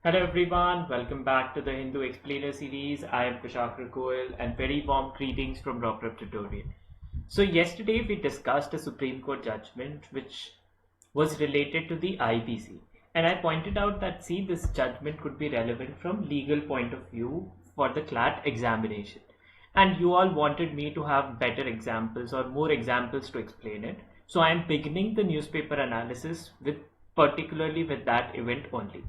Hello everyone, welcome back to the Hindu Explainer series. I am Kushakar Goel and very warm greetings from Dr. Tutorial. So yesterday we discussed a Supreme Court judgment which was related to the IBC, and I pointed out that this judgment could be relevant from legal point of view for the CLAT examination, and you all wanted me to have better examples or more examples to explain it. So I am beginning the newspaper analysis particularly with that event only.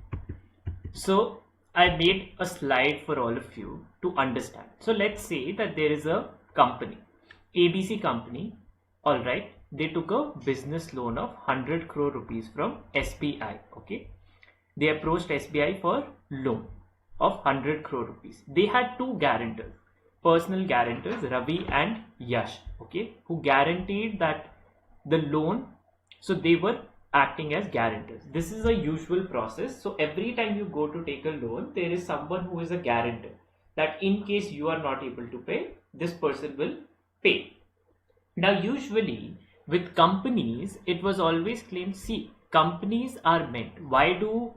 So I made a slide for all of you to understand. So let's say that there is a company, ABC company, alright, they took a business loan of 100 crore rupees from SBI, okay. They approached SBI for loan of 100 crore rupees. They had two guarantors, personal guarantors, Ravi and Yash, okay, who guaranteed that the loan, so they were acting as guarantors. This is a usual process. So every time you go to take a loan, there is someone who is a guarantor that in case you are not able to pay, this person will pay. Now usually with companies, it was always claimed, see, companies are meant. Why do,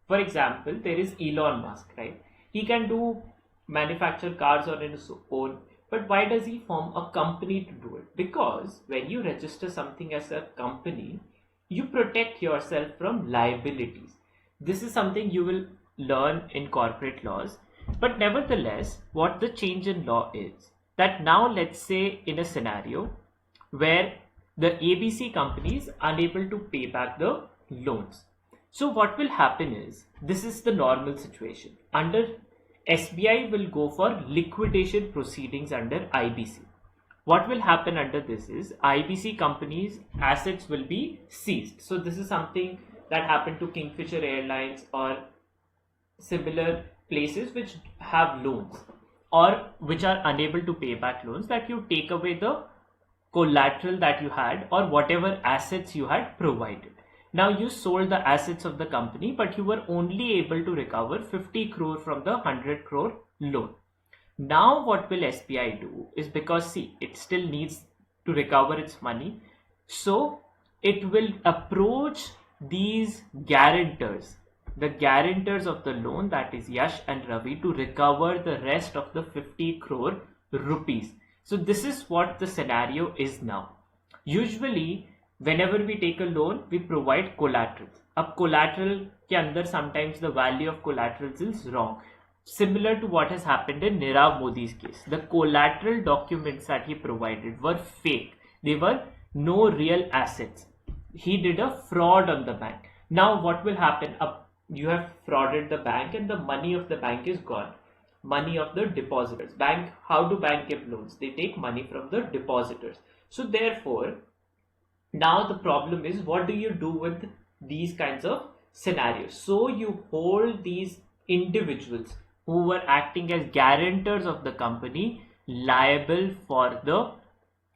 for example, there is Elon Musk, right? He can do manufacture cars on his own, but why does he form a company to do it? Because when you register something as a company, you protect yourself from liabilities. This is something you will learn in corporate laws. But nevertheless, what the change in law is, that now let's say in a scenario where the ABC company is unable to pay back the loans. So what will happen is, this is the normal situation. Under SBI will go for liquidation proceedings under IBC. What will happen under this is IBC companies' assets will be seized. So this is something that happened to Kingfisher Airlines or similar places which have loans or which are unable to pay back loans, that you take away the collateral that you had or whatever assets you had provided. Now you sold the assets of the company, but you were only able to recover 50 crore from the 100 crore loan. Now what will SBI do is, because see, it still needs to recover its money, so it will approach these guarantors, the guarantors of the loan, that is Yash and Ravi, to recover the rest of the 50 crore rupees. So this is what the scenario is now. Usually whenever we take a loan, we provide collaterals. Ab collateral ke andar sometimes the value of collaterals is wrong. Similar to what has happened in Nirav Modi's case. The collateral documents that he provided were fake. They were no real assets. He did a fraud on the bank. Now what will happen? You have frauded the bank and the money of the bank is gone. Money of the depositors. Bank, how do bank give loans? They take money from the depositors. So therefore, now the problem is, what do you do with these kinds of scenarios? So you hold these individuals who were acting as guarantors of the company liable for the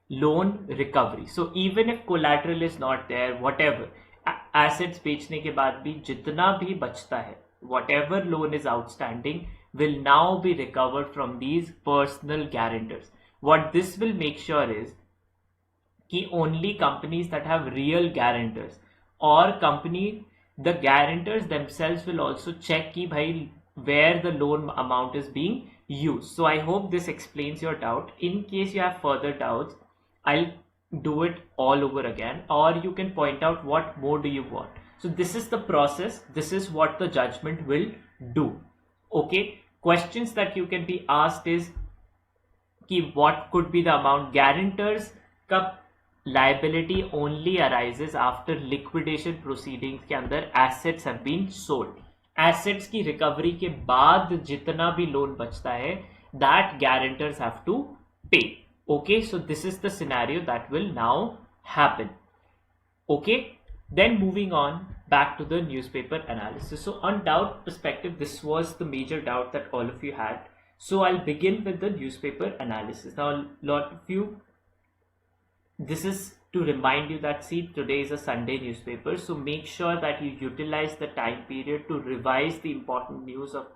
loan recovery. So even if collateral is not there, whatever, assets बेचने के बाद भी जितना भी बचता है, whatever loan is outstanding will now be recovered from these personal guarantors. What this will make sure is कि only companies that have real guarantors or the guarantors themselves will also check कि भाई where the loan amount is being used. So I hope this explains your doubt. In case you have further doubts, I'll do it all over again, or you can point out what more do you want. So this is the process. This is what the judgment will do. Okay. Questions that you can be asked is कि what could be the amount. Guarantors का liability only arises after liquidation proceedings के अंदर assets have been sold. Assets की recovery के बाद जितना भी loan बचता है, that guarantors have to pay. Okay, so this is the scenario that will now happen. Okay, then moving on back to the newspaper analysis. So on doubt perspective, this was the major doubt that all of you had. So I'll begin with the newspaper analysis. Now a lot of you, this is to remind you that see, today is a Sunday newspaper, so make sure that you utilize the time period to revise the important news of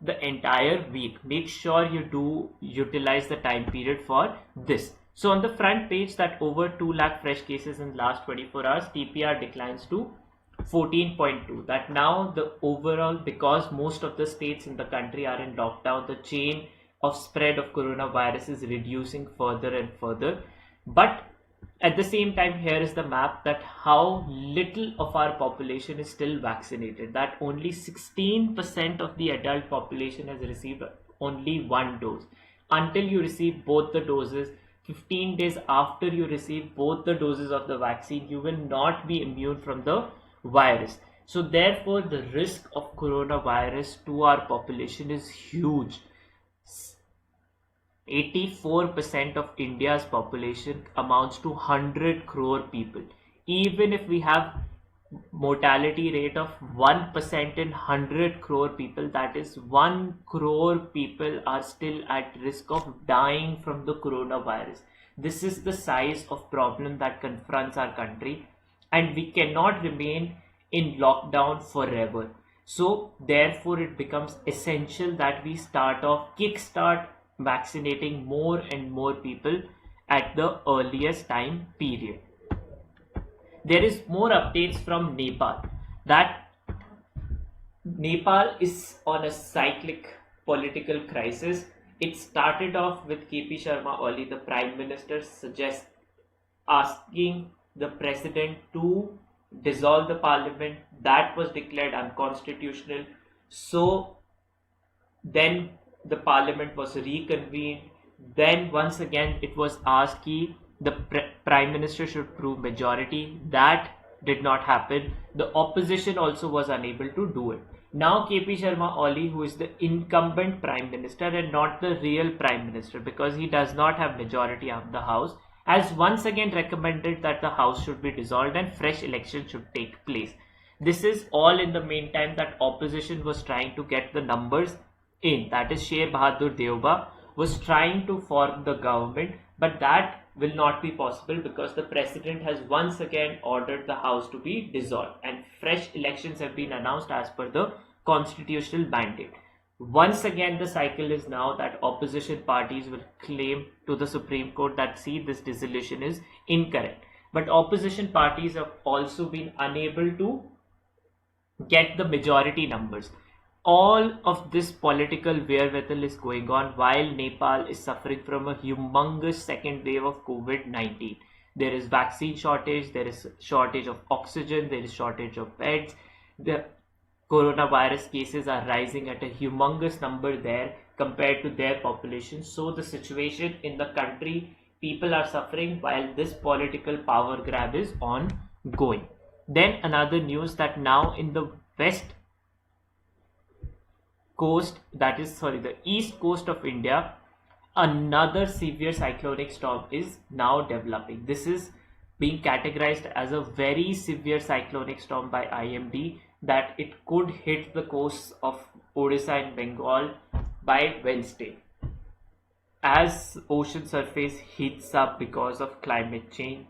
the entire week. Make sure you do utilize the time period for this. So on the front page, that over 2 lakh fresh cases in last 24 hours, TPR declines to 14.2, that now the overall, because most of the states in the country are in lockdown, the chain of spread of coronavirus is reducing further and further. But at the same time, here is the map that how little of our population is still vaccinated, that only 16% of the adult population has received only one dose. Until you receive both the doses, 15 days after you receive both the doses of the vaccine, you will not be immune from the virus. So therefore, the risk of coronavirus to our population is huge. 84% of India's population amounts to 100 crore people. Even if we have mortality rate of 1% in 100 crore people, that is 1 crore people are still at risk of dying from the coronavirus. This is the size of problem that confronts our country, and we cannot remain in lockdown forever. So therefore it becomes essential that we kickstart vaccinating more and more people at the earliest time period. There is more updates from Nepal, that Nepal is on a cyclic political crisis. It started off with KP Sharma Oli, the Prime Minister, asking the President to dissolve the Parliament. That was declared unconstitutional. So then the Parliament was reconvened. Then once again it was asked the Prime Minister should prove majority. That did not happen. The opposition also was unable to do it. Now KP Sharma Oli, who is the incumbent Prime Minister and not the real Prime Minister, because he does not have majority of the House, has once again recommended that the House should be dissolved and fresh elections should take place. This is all in the meantime that opposition was trying to get the numbers in. That is, Sher Bahadur Deoba was trying to form the government, but that will not be possible because the President has once again ordered the House to be dissolved and fresh elections have been announced as per the constitutional mandate. Once again the cycle is now that opposition parties will claim to the Supreme Court that see, this dissolution is incorrect. But opposition parties have also been unable to get the majority numbers. All of this political wherewithal is going on while Nepal is suffering from a humongous second wave of COVID-19. There is vaccine shortage, there is shortage of oxygen, there is shortage of beds. The coronavirus cases are rising at a humongous number there compared to their population. So the situation in the country, people are suffering while this political power grab is ongoing. Then another news that now in the the east coast of India, another severe cyclonic storm is now developing. This is being categorized as a very severe cyclonic storm by IMD, that it could hit the coast of Odisha and Bengal by Wednesday. As ocean surface heats up because of climate change,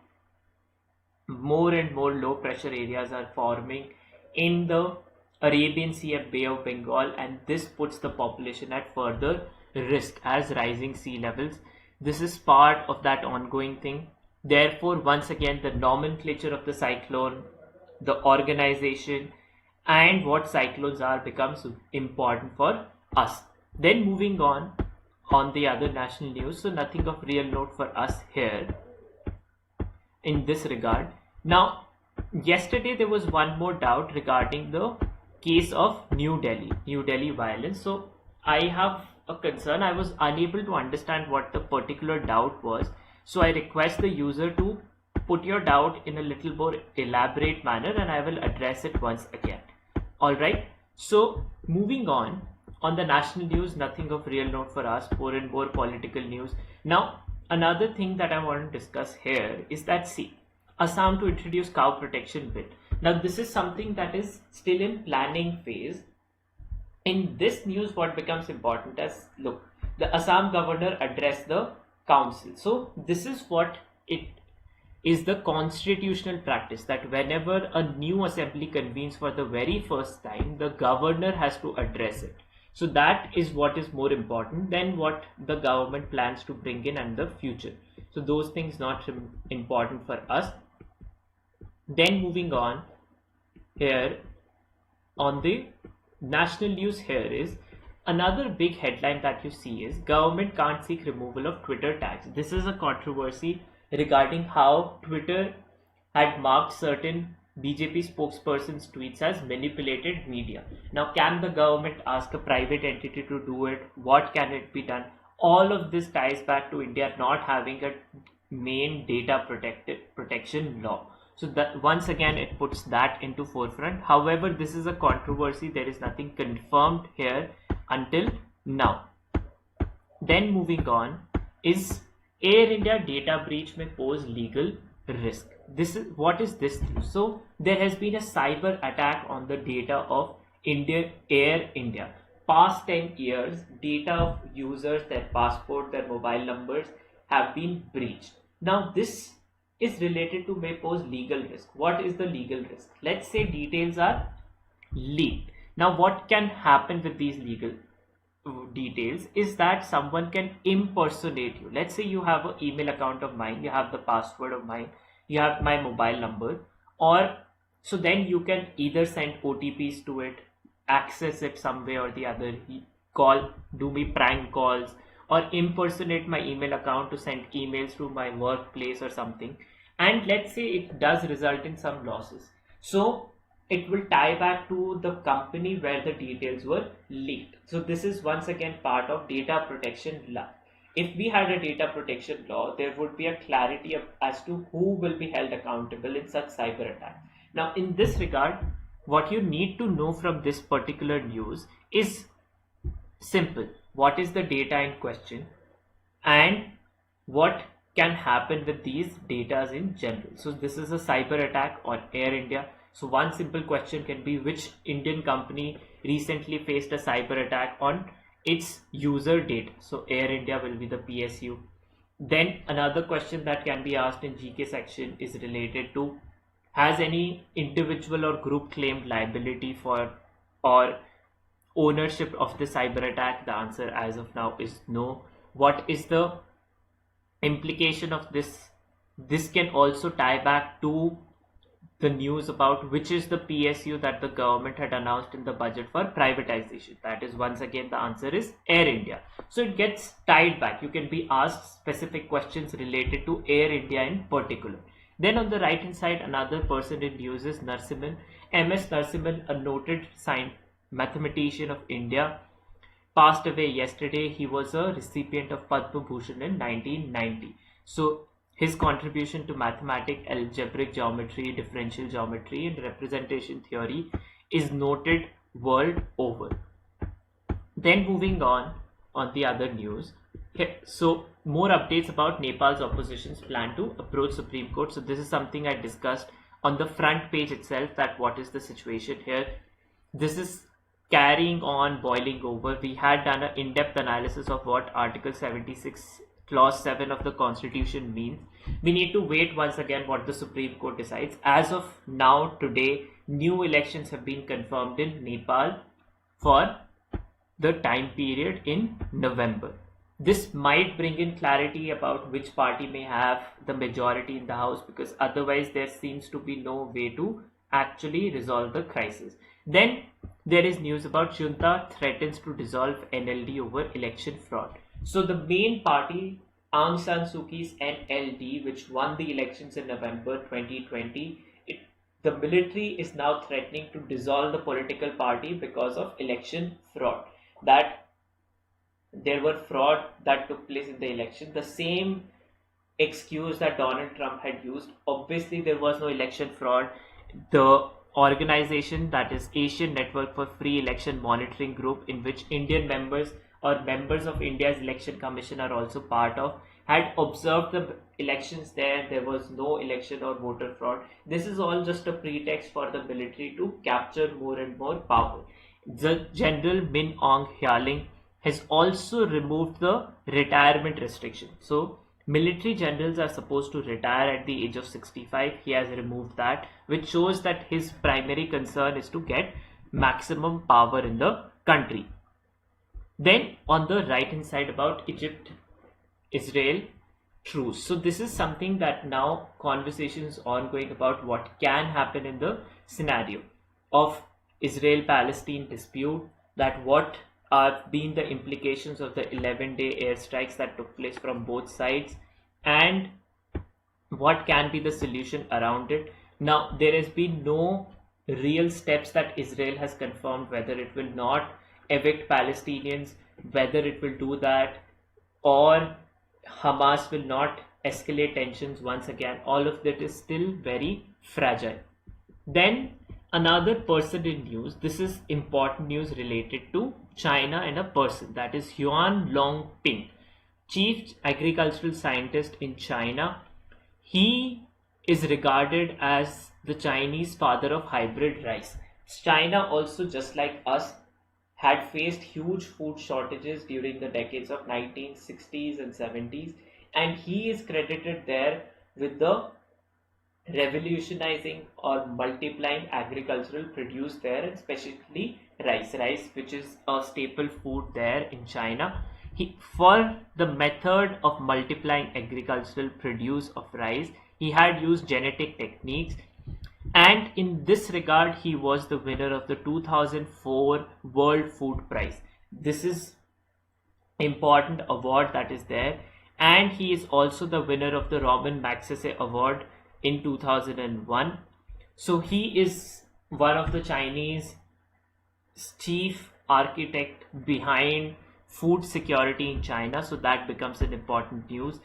more and more low pressure areas are forming in the Arabian Sea and Bay of Bengal, and this puts the population at further risk as rising sea levels. This is part of that ongoing thing. Therefore, once again, the nomenclature of the cyclone, the organization, and what cyclones are becomes important for us. Then moving on the other national news, so nothing of real note for us here in this regard. Now, yesterday there was one more doubt regarding the case of New Delhi violence. So I have a concern. I was unable to understand what the particular doubt was. So I request the user to put your doubt in a little more elaborate manner and I will address it once again. Alright, so moving on the national news, nothing of real note for us, more and more political news. Now, another thing that I want to discuss here is that, see, Assam to introduce cow protection bill. Now, this is something that is still in planning phase. In this news, what becomes important is, look, the Assam governor addressed the council. So, this is what it is, the constitutional practice, that whenever a new assembly convenes for the very first time, the governor has to address it. So that is what is more important than what the government plans to bring in the future. So those things not important for us. Then moving on, here on the national news here is another big headline that you see is government can't seek removal of Twitter tags. This is a controversy regarding how Twitter had marked certain BJP spokesperson's tweets as manipulated media. Now, can the government ask a private entity to do it? What can it be done? All of this ties back to India not having a main data protection law. So that once again it puts that into forefront. However, this is a controversy. There is nothing confirmed here until now. Then moving on, is Air India data breach may pose legal risk. This is what is this? So there has been a cyber attack on the data of Air India. Past 10 years, data of users, their passport, their mobile numbers have been breached. Now this is related to may pose legal risk. What is the legal risk? Let's say details are leaked. Now what can happen with these legal details is that someone can impersonate you. Let's say you have an email account of mine, you have the password of mine, you have my mobile number, or so then you can either send OTPs to it, access it some way or the other, do me prank calls, or impersonate my email account to send emails to my workplace or something. And let's say it does result in some losses. So it will tie back to the company where the details were leaked. So this is once again part of data protection law. If we had a data protection law, there would be a clarity as to who will be held accountable in such cyber attack. Now in this regard, what you need to know from this particular news is simple. What is the data in question and what can happen with these data in general. So this is a cyber attack on Air India. So one simple question can be, which Indian company recently faced a cyber attack on its user data? So Air India will be the PSU. Then another question that can be asked in GK section is related to, has any individual or group claimed liability for or ownership of the cyber attack? The answer as of now is no. What is the implication of this? This can also tie back to the news about which is the PSU that the government had announced in the budget for privatization. That is, once again, the answer is Air India. So it gets tied back. You can be asked specific questions related to Air India in particular. Then on the right hand side, another person in news is Narasimhan. MS Narasimhan, a noted mathematician of India, passed away yesterday. He was a recipient of Padma Bhushan in 1990. So his contribution to mathematics, algebraic geometry, differential geometry and representation theory is noted world over. Then moving on the other news. So more updates about Nepal's opposition's plan to approach Supreme Court. So this is something I discussed on the front page itself, that what is the situation here. This is carrying on, boiling over. We had done an in-depth analysis of what Article 76 Clause 7 of the Constitution means. We need to wait once again what the Supreme Court decides. As of now, today, new elections have been confirmed in Nepal for the time period in November. This might bring in clarity about which party may have the majority in the house, because otherwise there seems to be no way to actually resolve the crisis. Then there is news about junta threatens to dissolve NLD over election fraud. So the main party, Aung San Suu Kyi's NLD, which won the elections in November 2020, the military is now threatening to dissolve the political party because of election fraud. That there were fraud that took place in the election. The same excuse that Donald Trump had used. Obviously, there was no election fraud. The organization, that is Asian Network for Free Election Monitoring Group, in which Indian members or members of India's Election Commission are also part of, had observed the elections there. There was no election or voter fraud. This is all just a pretext for the military to capture more and more power. The General Min Aung Hlaing has also removed the retirement restriction. So military generals are supposed to retire at the age of 65. He has removed that, which shows that his primary concern is to get maximum power in the country. Then on the right hand side about Egypt-Israel truce. So this is something that now conversation is ongoing about what can happen in the scenario. of Israel-Palestine dispute, that what have been the implications of the 11-day airstrikes that took place from both sides, and what can be the solution around it. Now, there has been no real steps that Israel has confirmed whether it will not evict Palestinians, whether it will do that, or Hamas will not escalate tensions once again. All of that is still very fragile. Then another person in news, this is important news related to China and a person, that is Yuan Longping, chief agricultural scientist in China. He is regarded as the Chinese father of hybrid rice. China also, just like us, had faced huge food shortages during the decades of 1960s and 70s, and he is credited there with the revolutionizing or multiplying agricultural produce there, and especially rice, which is a staple food there in China. For the method of multiplying agricultural produce of rice, he had used genetic techniques, and in this regard he was the winner of the 2004 World Food Prize. This is important award that is there, and he is also the winner of the Robin Magsaysay Award in 2001. So he is one of the Chinese chief architect behind food security in China, so that becomes an important news.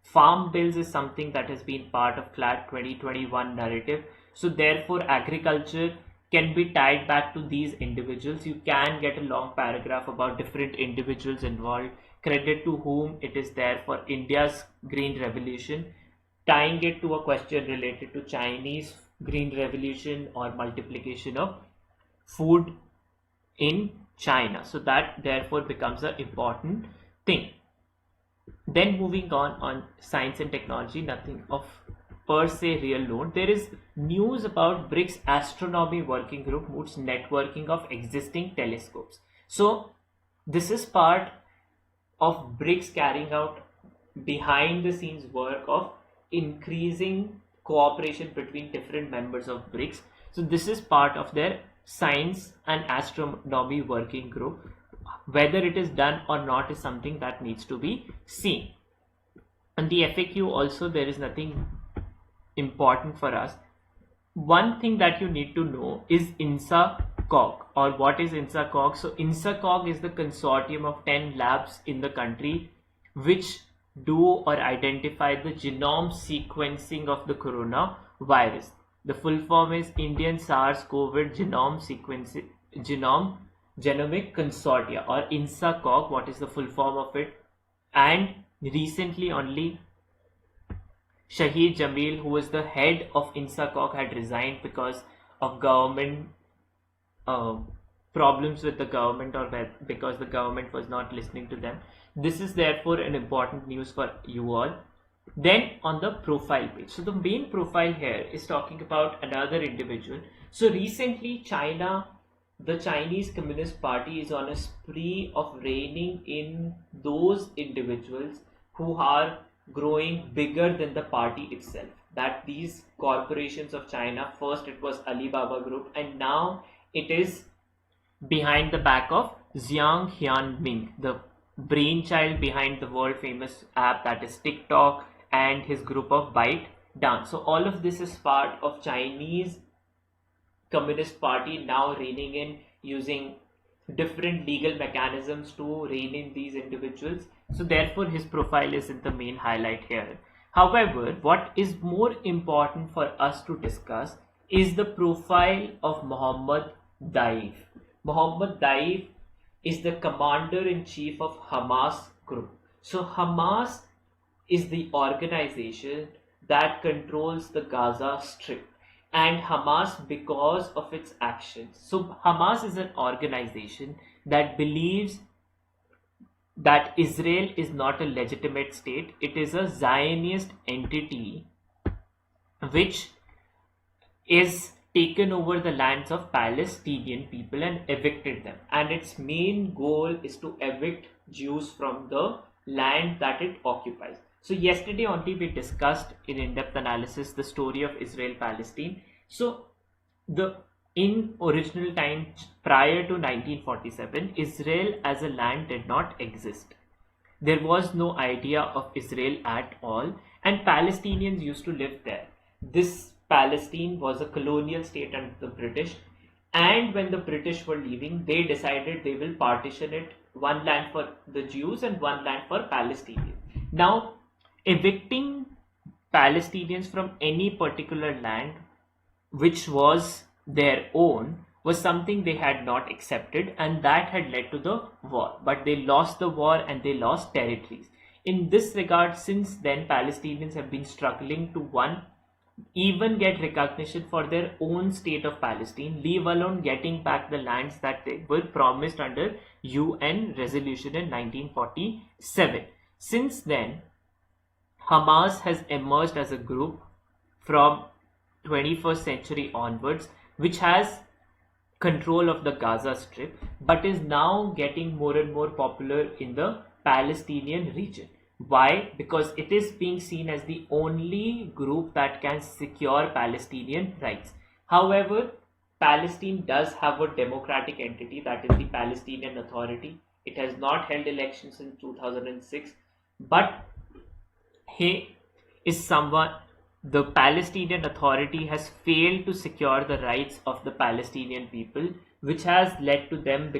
Farm bills is something that has been part of CLAT 2021 narrative, so therefore agriculture can be tied back to these individuals. You can get a long paragraph about different individuals involved, credit to whom it is there for India's green revolution, tying it to a question related to Chinese green revolution or multiplication of food in China. So that therefore becomes an important thing. Then moving on science and technology, nothing of per se real load. There is news about BRICS Astronomy Working Group moots networking of existing telescopes. So this is part of BRICS carrying out behind the scenes work of increasing cooperation between different members of BRICS. So this is part of their science and astronomy working group. Whether it is done or not is something that needs to be seen. And the FAQ also, there is nothing important for us. One thing that you need to know is INSA-COG, or what is INSA-COG. So INSA-COG is the consortium of 10 labs in the country which do or identify the genome sequencing of the coronavirus. The full form is Indian SARS-CoV Genomic Consortia, or INSA-COG. What is the full form of it? And recently only Shahid Jamil, who was the head of INSA-COG, had resigned because of government problems with the government, or because the government was not listening to them. This is therefore an important news for you all. Then on the profile page, so the main profile here is talking about another individual. So recently China, the Chinese Communist Party, is on a spree of reining in those individuals who are growing bigger than the party itself. That these corporations of China, first it was Alibaba Group, and now it is behind the back of Jiang Hyunming, the brainchild behind the world famous app that is TikTok, and his group of ByteDance. So all of this is part of Chinese Communist Party now reining in, using different legal mechanisms to rein in these individuals. So therefore his profile is in the main highlight here. However, what is more important for us to discuss is the profile of Mohammed Deif. Mohammed Deif is the commander-in-chief of Hamas group. So Hamas is the organization that controls the Gaza Strip, and Hamas, because of its actions. So Hamas is an organization that believes that Israel is not a legitimate state. It is a Zionist entity which is taken over the lands of Palestinian people and evicted them, and its main goal is to evict Jews from the land that it occupies. So yesterday only we discussed in in-depth analysis the story of Israel-Palestine. So the in original times prior to 1947, Israel as a land did not exist. There was no idea of Israel at all, and Palestinians used to live there. This Palestine was a colonial state under the British, and when the British were leaving, they decided they will partition it, one land for the Jews and one land for Palestinians. Now, evicting Palestinians from any particular land which was their own was something they had not accepted, and that had led to the war. But they lost the war and they lost territories. In this regard, since then, Palestinians have been struggling to even get recognition for their own state of Palestine, leave alone getting back the lands that they were promised under UN resolution in 1947. Since then, Hamas has emerged as a group from 21st century onwards, which has control of the Gaza Strip, but is now getting more and more popular in the Palestinian region. Why? Because it is being seen as the only group that can secure Palestinian rights. However, Palestine does have a democratic entity, that is the Palestinian Authority. It has not held elections in 2006, but the Palestinian Authority has failed to secure the rights of the Palestinian people, which has led to them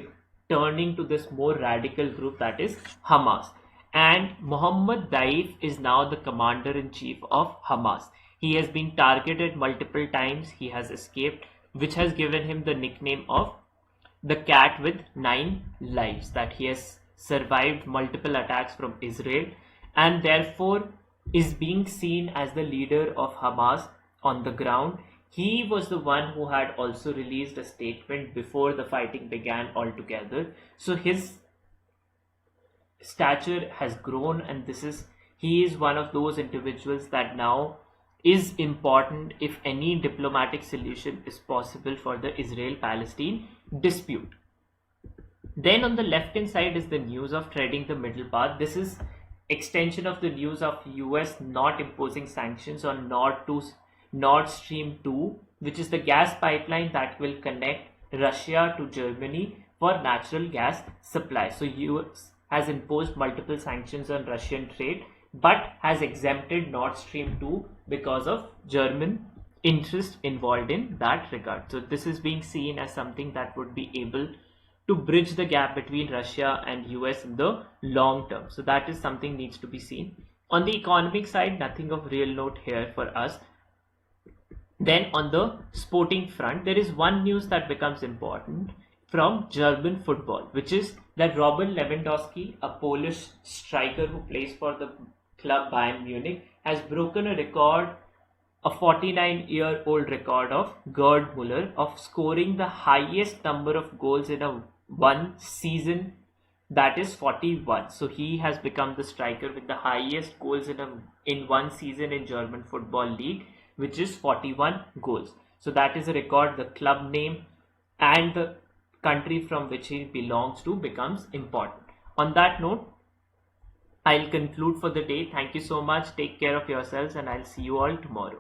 turning to this more radical group, that is Hamas. And Mohammed Deif is now the commander-in-chief of Hamas. He has been targeted multiple times. He has escaped, which has given him the nickname of the cat with 9 lives, that he has survived multiple attacks from Israel and therefore is being seen as the leader of Hamas on the ground. He was the one who had also released a statement before the fighting began altogether. So his stature has grown, and he is one of those individuals that now is important if any diplomatic solution is possible for the Israel-Palestine dispute. Then on the left hand side is the news of treading the middle path. This is extension of the news of US not imposing sanctions on Nord Stream 2, which is the gas pipeline that will connect Russia to Germany for natural gas supply. So US has imposed multiple sanctions on Russian trade, but has exempted Nord Stream 2 because of German interest involved in that regard. So this is being seen as something that would be able to bridge the gap between Russia and US in the long term. So that is something needs to be seen. On the economic side, nothing of real note here for us. Then on the sporting front, there is one news that becomes important from German football, which is that Robert Lewandowski, a Polish striker who plays for the club Bayern Munich, has broken a 49-year-old record of Gerd Müller of scoring the highest number of goals in one season, that is 41. So he has become the striker with the highest goals in one season in German football league, which is 41 goals. So that is a record. The club name and the country from which he belongs to becomes important. On that note, I'll conclude for the day. Thank you so much. Take care of yourselves, and I'll see you all tomorrow.